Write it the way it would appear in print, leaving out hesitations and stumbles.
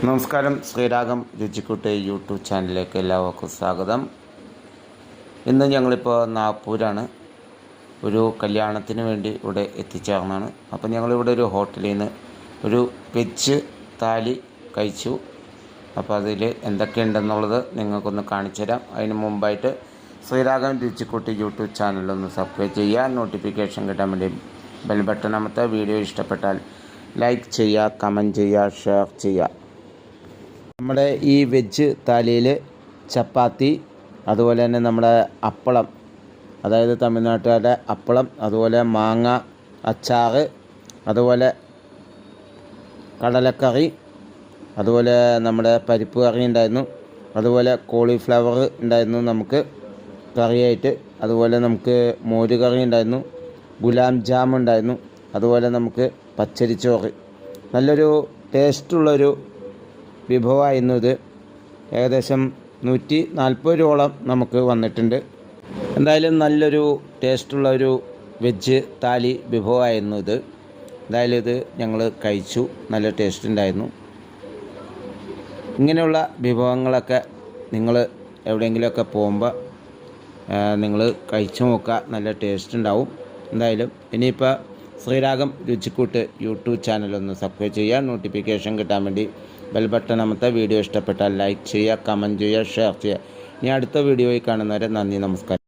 നമസ്കാരം. ശ്രീരാഗം രുചിക്കൂട്ട് യൂട്യൂബ് ചാനലിലേക്ക് എല്ലാവർക്കും സ്വാഗതം. ഇന്ന് ഞങ്ങളിപ്പോൾ നാഗ്പൂരാണ്. ഒരു കല്യാണത്തിന് വേണ്ടി ഇവിടെ എത്തിച്ചേർന്നാണ്. അപ്പോൾ ഞങ്ങളിവിടെ ഒരു ഹോട്ടലിൽ നിന്ന് ഒരു വെജ് താലി കഴിച്ചു. അപ്പോൾ അതിൽ എന്തൊക്കെയുണ്ടെന്നുള്ളത് നിങ്ങൾക്കൊന്ന് കാണിച്ചു തരാം. അതിന് മുമ്പായിട്ട് ശ്രീരാഗം രുചിക്കൂട്ട് യൂട്യൂബ് ചാനലൊന്ന് സബ്സ്ക്രൈബ് ചെയ്യുക. നോട്ടിഫിക്കേഷൻ കിട്ടാൻ വേണ്ടി ബെൽ ബട്ടൺ അമർത്തുക. വീഡിയോ ഇഷ്ടപ്പെട്ടാൽ ലൈക്ക് ചെയ്യുക, കമൻറ്റ് ചെയ്യുക, ഷെയർ ചെയ്യുക. നമ്മുടെ ഈ വെജ് താലിയിൽ ചപ്പാത്തി, അതുപോലെ തന്നെ നമ്മുടെ അപ്പളം, അതായത് തമിഴ്നാട്ടുകാരുടെ അപ്പളം, അതുപോലെ മാങ്ങ അച്ചാറ്, അതുപോലെ കടലക്കറി, അതുപോലെ നമ്മുടെ പരിപ്പ് കറി ഉണ്ടായിരുന്നു, അതുപോലെ കോളിഫ്ലവർ ഉണ്ടായിരുന്നു നമുക്ക് കറിയായിട്ട്, അതുപോലെ നമുക്ക് മോര് കറി ഉണ്ടായിരുന്നു, ഗുലാം ജാം ഉണ്ടായിരുന്നു, അതുപോലെ നമുക്ക് പച്ചരിച്ചോറ്. നല്ലൊരു ടേസ്റ്റുള്ളൊരു വിഭവമായിരുന്നു ഇത്. ഏകദേശം 140 രൂപയോളം നമുക്ക് വന്നിട്ടുണ്ട്. എന്തായാലും നല്ലൊരു ടേസ്റ്റുള്ള ഒരു വെജ് താലി വിഭവമായിരുന്നു ഇത്. എന്തായാലും ഇത് ഞങ്ങൾ കഴിച്ചു, നല്ല ടേസ്റ്റ് ഉണ്ടായിരുന്നു. ഇങ്ങനെയുള്ള വിഭവങ്ങളൊക്കെ നിങ്ങൾ എവിടെയെങ്കിലുമൊക്കെ പോകുമ്പോൾ നിങ്ങൾ കഴിച്ചു നോക്കുക, നല്ല ടേസ്റ്റ് ഉണ്ടാവും. എന്തായാലും ഇനിയിപ്പോൾ ശ്രീരാഗം രുചിക്കൂട്ട് യൂട്യൂബ് ചാനലൊന്ന് സബ്സ്ക്രൈബ് ചെയ്യുക. നോട്ടിഫിക്കേഷൻ കിട്ടാൻ വേണ്ടി ബെൽ ബട്ടൺ അമർത്തുക. വീഡിയോ ഇഷ്ടപ്പെട്ടാൽ ലൈക്ക് ചെയ്യുക, കമൻറ്റ് ചെയ്യുക, ഷെയർ ചെയ്യുക. ഇനി അടുത്ത വീഡിയോയിൽ കാണുന്നവരെ നന്ദി, നമസ്കാരം.